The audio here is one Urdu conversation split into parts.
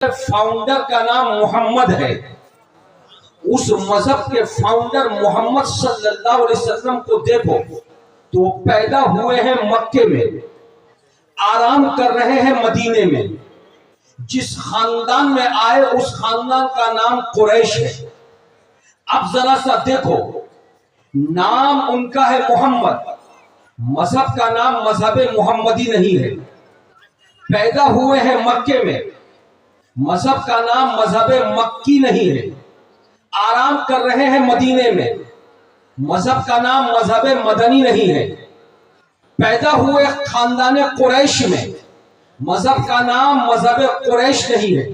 فاؤنڈر کا نام محمد ہے. اس مذہب کے فاؤنڈر محمد صلی اللہ علیہ وسلم کو دیکھو تو پیدا ہوئے ہیں مکے میں، آرام کر رہے ہیں مدینے میں. جس خاندان میں آئے اس خاندان کا نام قریش ہے. اب ذرا سا دیکھو، نام ان کا ہے محمد، مذہب کا نام مذہب محمدی نہیں ہے. پیدا ہوئے ہیں مکے میں، مذہب کا نام مذہب مکی نہیں ہے. آرام کر رہے ہیں مدینے میں، مذہب کا نام مذہب مدنی نہیں ہے. پیدا ہوئے خاندان قریش میں، مذہب کا نام مذہب قریش نہیں ہے،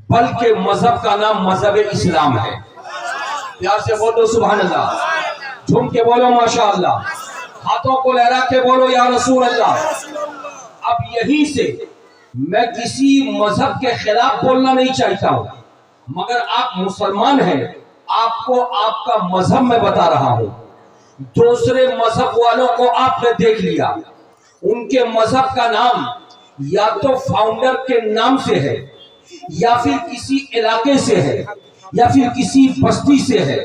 بلکہ مذہب کا نام مذہب اسلام ہے. پیار سے بولو سبحان اللہ، جھوم کے بولو ماشاءاللہ، ہاتھوں کو لہرا کے بولو یا رسول اللہ. اب یہیں سے میں کسی مذہب کے خلاف بولنا نہیں چاہتا ہوں، مگر آپ مسلمان ہیں، آپ کو آپ کا مذہب میں بتا رہا ہوں. دوسرے مذہب والوں کو آپ نے دیکھ لیا، ان کے مذہب کا نام یا تو فاؤنڈر کے نام سے ہے، یا پھر کسی علاقے سے ہے، یا پھر کسی بستی سے ہے.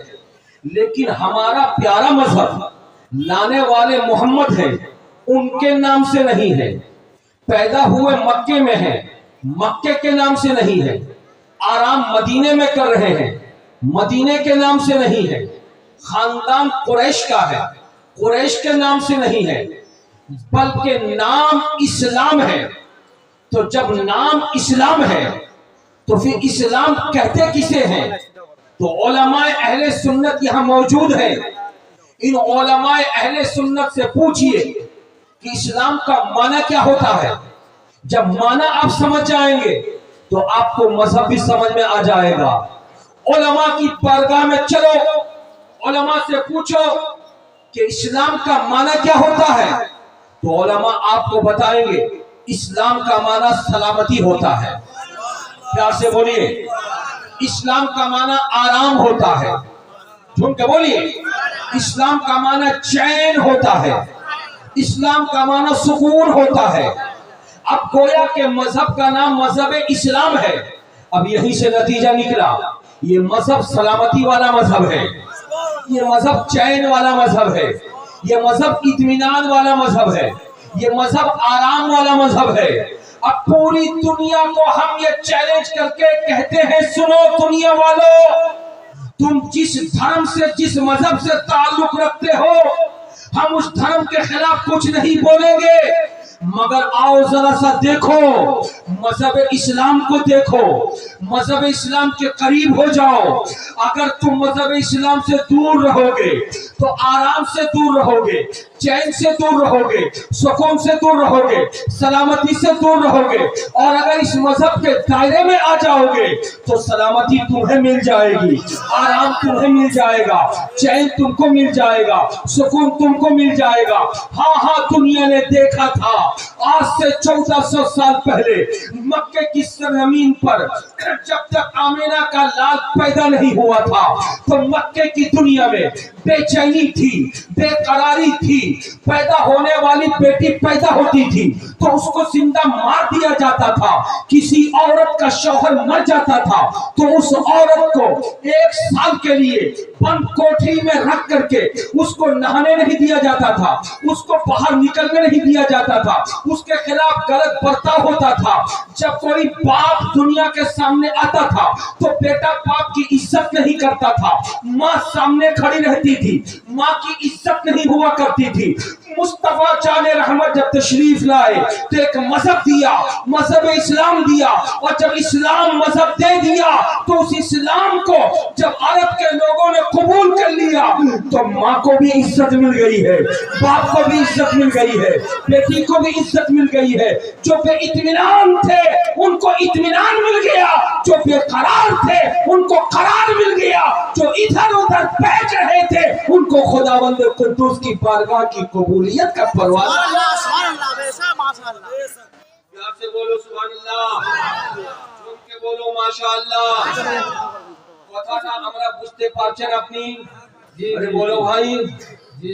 لیکن ہمارا پیارا مذہب لانے والے محمد ہیں، ان کے نام سے نہیں ہے. پیدا ہوئے مکے میں ہے، مکے کے نام سے نہیں ہے. آرام مدینے میں کر رہے ہیں، مدینے کے نام سے نہیں ہے. خاندان قریش کا ہے، قریش کے نام سے نہیں ہے، بلکہ نام اسلام ہے. تو جب نام اسلام ہے تو پھر اسلام کہتے کسے ہیں؟ تو علماء اہل سنت یہاں موجود ہیں. ان علماء اہل سنت سے پوچھئے کہ اسلام کا معنی کیا ہوتا ہے. جب معنی آپ سمجھ جائیں گے تو آپ کو مذہب بھی سمجھ میں آ جائے گا. علماء کی بارگاہ میں چلو، علماء سے پوچھو کہ اسلام کا معنی کیا ہوتا ہے، تو علماء آپ کو بتائیں گے اسلام کا معنی سلامتی ہوتا ہے. پیار سے بولیے، اسلام کا معنی آرام ہوتا ہے. جھوم کے بولیے، اسلام کا معنی چین ہوتا ہے، اسلام کا معنی سکون ہوتا ہے. اب گویا کہ مذہب کا نام مذہب اسلام ہے. اب یہیں سے نتیجہ نکلا، یہ مذہب سلامتی والا مذہب ہے، یہ مذہب چین والا مذہب ہے، یہ مذہب اطمینان والا مذہب ہے، یہ مذہب آرام والا مذہب ہے. اب پوری دنیا کو ہم یہ چیلنج کر کے کہتے ہیں، سنو دنیا والو، تم جس دھرم سے جس مذہب سے تعلق رکھتے ہو، ہم اس دھرم کے خلاف کچھ نہیں بولیں گے، مگر آؤ ذرا سا دیکھو مذہب اسلام کو دیکھو، مذہب اسلام کے قریب ہو جاؤ. اگر تم مذہب اسلام سے دور رہو گے تو آرام سے دور رہو گے، چین سے دور رہو گے، سکون سے دور رہو گے، سلامتی سے دور رہو گے. اور اگر اس مذہب کے دائرے میں آ جاؤ گے تو سلامتی تمہیں مل جائے گی، آرام تمہیں مل جائے گا، چین تم کو مل جائے گا، سکون تم کو مل جائے گا. ہاں دنیا نے دیکھا تھا آج سے 1400 سال پہلے مکے کی سرزمین پر جب تک آمینہ کا لال پیدا نہیں ہوا تھا تو مکے کی دنیا میں بے چینی تھی، بے قراری تھی. پیدا ہونے والی بیٹی پیدا ہوتی تھی تو اس کو زندہ مار دیا جاتا تھا. کسی عورت کا شوہر مر جاتا تھا تو اس عورت کو 1 سال کے لیے بند کوٹھی میں رکھ کر کے اس کو نہانے نہیں دیا جاتا تھا، اس کو باہر نکلنے نہیں دیا جاتا تھا، اس کے خلاف غلط برتاؤ ہوتا تھا. جب کوئی باپ دنیا کے سامنے آتا تھا تو بیٹا باپ کی عزت نہیں کرتا تھا، ماں سامنے کھڑی رہتی تھی، ماں کی عزت نہیں ہوا کرتی تھی. مصطفیٰ جان رحمت جب تشریف لائے تو ایک مذہب دیا، مذہب اسلام دیا. اور جب اسلام مذہب دے دیا تو اس اسلام کو جب عرب کے لوگوں نے قبول کر لیا تو ماں کو بھی عزت مل گئی ہے، باپ کو بھی عزت مل گئی ہے، بیٹی کو بھی عزت مل گئی ہے. جو بے اطمینان تھے ان کو اطمینان مل گیا، جو بے قرار تھے ان کو قرار مل گیا، جو ادھر ادھر بیٹھ رہے تھے ان کو خداوند قدوس کی بارگاہ کی قبولیت کا پروانہ. پیار سے بولو سبحان اللہ، جھوم کے بولو ماشاءاللہ. কথাটা আমরা বুঝতে পারছেন আপনি? আরে বলো ভাই,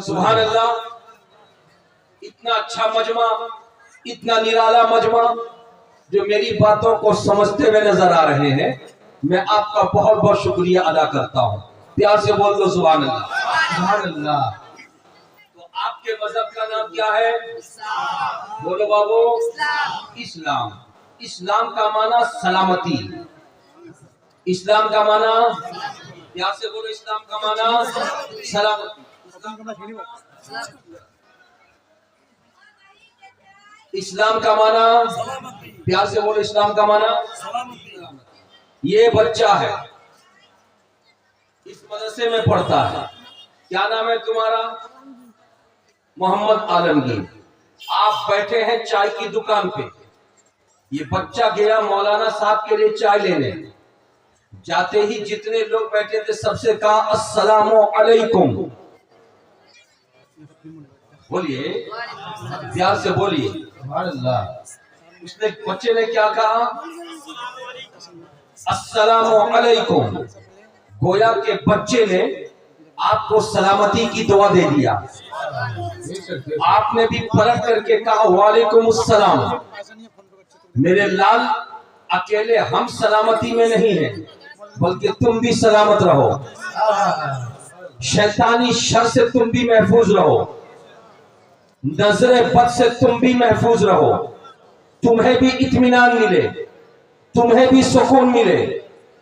سبحان اللہ، اتنا اچھا مجمع، اتنا نرالا مجمع جو میری باتوں کو سمجھتے ہوئے نظر آ رہے ہیں، میں آپ کا بہت بہت شکریہ ادا کرتا ہوں. پیار سے بول دو سبحان اللہ. سبحان اللہ. تو آپ کے مذہب کا نام کیا ہے؟ بولو بابو. اسلام. اسلام کا معنی سلامتی. اسلام کا معنی، پیار سے بولو، اسلام کا معنی سلامتی. اسلام کا معنی، پیار سے بولو، اسلام کا معنی. یہ بچہ ہے، اس مدرسے میں پڑھتا ہے. کیا نام ہے تمہارا؟ محمد عالمگیر. آپ بیٹھے ہیں چائے کی دکان پہ. یہ بچہ گیا مولانا صاحب کے لیے چائے لینے. جاتے ہی جتنے لوگ بیٹھے تھے سب سے کہا السلام علیکم. بولیے، پیار سے بولیے. سبحان اللہ. اس نے بچے نے کیا کہا؟ السلام علیکم. گویا کہ بچے نے آپ کو سلامتی کی دعا دے دیا. آپ نے بھی پلٹ کر کے کہا وعلیکم السلام. میرے لال، اکیلے ہم سلامتی میں نہیں ہیں بلکہ تم بھی سلامت رہو. شیطانی شر سے تم بھی محفوظ رہو. نظر بد سے تم بھی محفوظ رہو. تمہیں بھی اطمینان ملے، تمہیں بھی سکون ملے،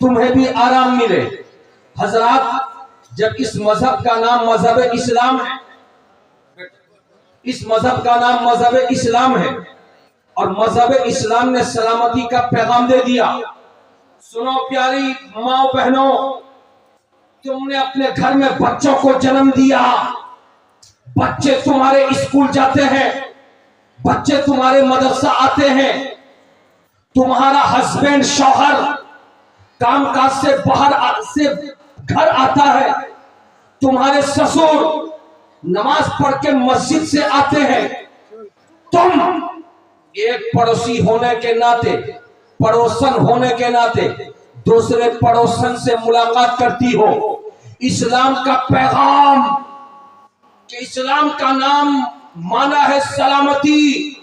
تمہیں بھی آرام ملے. حضرات، جب اس مذہب کا نام مذہب اسلام ہے، اس مذہب کا نام مذہب اسلام ہے اور مذہب اسلام نے سلامتی کا پیغام دے دیا. سنو پیاری ماں بہنوں، تم نے اپنے گھر میں بچوں کو جنم دیا. بچے تمہارے اسکول جاتے ہیں، بچے تمہارے مدرسہ آتے ہیں. تمہارا ہسبینڈ شوہر کام کاج سے باہر سے گھر آتا ہے. تمہارے سسر نماز پڑھ کے مسجد سے آتے ہیں. تم ایک پڑوسی ہونے کے ناطے، پڑوسن ہونے کے ناطے دوسرے پڑوسن سے ملاقات کرتی ہو. اسلام کا پیغام کہ اسلام کا نام مانا ہے سلامتی.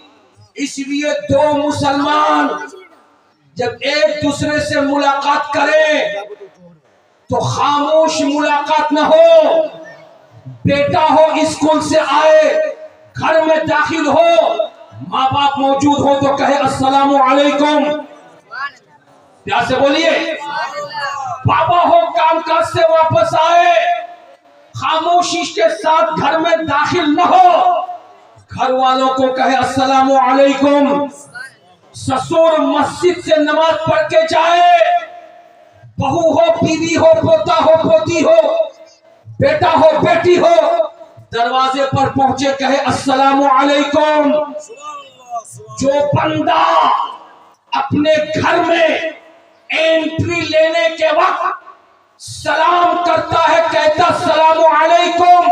اس لیے دو مسلمان جب ایک دوسرے سے ملاقات کریں تو خاموش ملاقات نہ ہو. بیٹا ہو اسکول سے آئے، گھر میں داخل ہو، ماں باپ موجود ہو تو کہے السلام علیکم. پیار سے بولیے. بابا ہو کام کاج سے واپس آئے، خاموشی کے ساتھ گھر میں داخل نہ ہو، گھر والوں کو کہے السلام علیکم. سسر مسجد سے نماز پڑھ کے جائے، بہو ہو، بیوی ہو، پوتا ہو، پوتی ہو، بیٹا ہو، بیٹی ہو، دروازے پر پہنچے کہے السلام علیکم. جو بندہ اپنے گھر میں انٹری لینے کے وقت سلام کرتا ہے، کہتا السلام علیکم،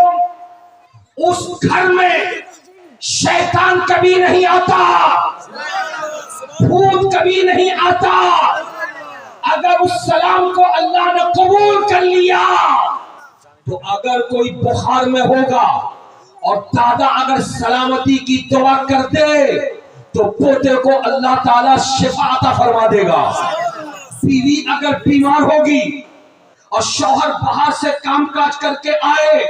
اس گھر میں شیطان کبھی نہیں آتا، بھوت کبھی نہیں آتا. اگر اس سلام کو اللہ نے قبول کر لیا تو اگر کوئی بخار میں ہوگا اور دادا اگر سلامتی کی دعا کر دے تو پوتے کو اللہ تعالیٰ شفا عطا فرما دے گا. بیوی اگر بیمار ہوگی اور شوہر باہر سے کام کاج کر کے آئے،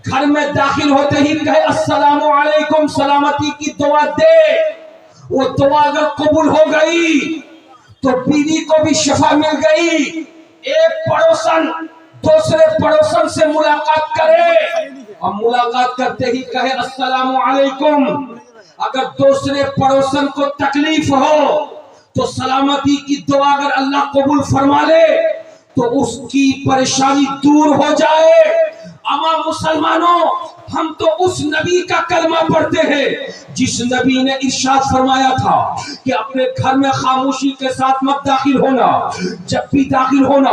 گھر میں داخل ہوتے ہی کہے السلام علیکم، سلامتی کی دعا دے، وہ دعا اگر قبول ہو گئی تو بیوی کو بھی شفا مل گئی. ایک پڑوسن دوسرے پڑوسن سے ملاقات کرے اور ملاقات کرتے ہی کہے السلام علیکم. اگر دوسرے پڑوسن کو تکلیف ہو تو سلامتی کی دعا اگر اللہ قبول فرما لے تو اس کی پریشانی دور ہو جائے. اما مسلمانوں، ہم تو اس نبی کا کلمہ پڑھتے ہیں جس نبی نے ارشاد فرمایا تھا کہ اپنے گھر میں خاموشی کے ساتھ مت داخل ہونا. جب بھی داخل ہونا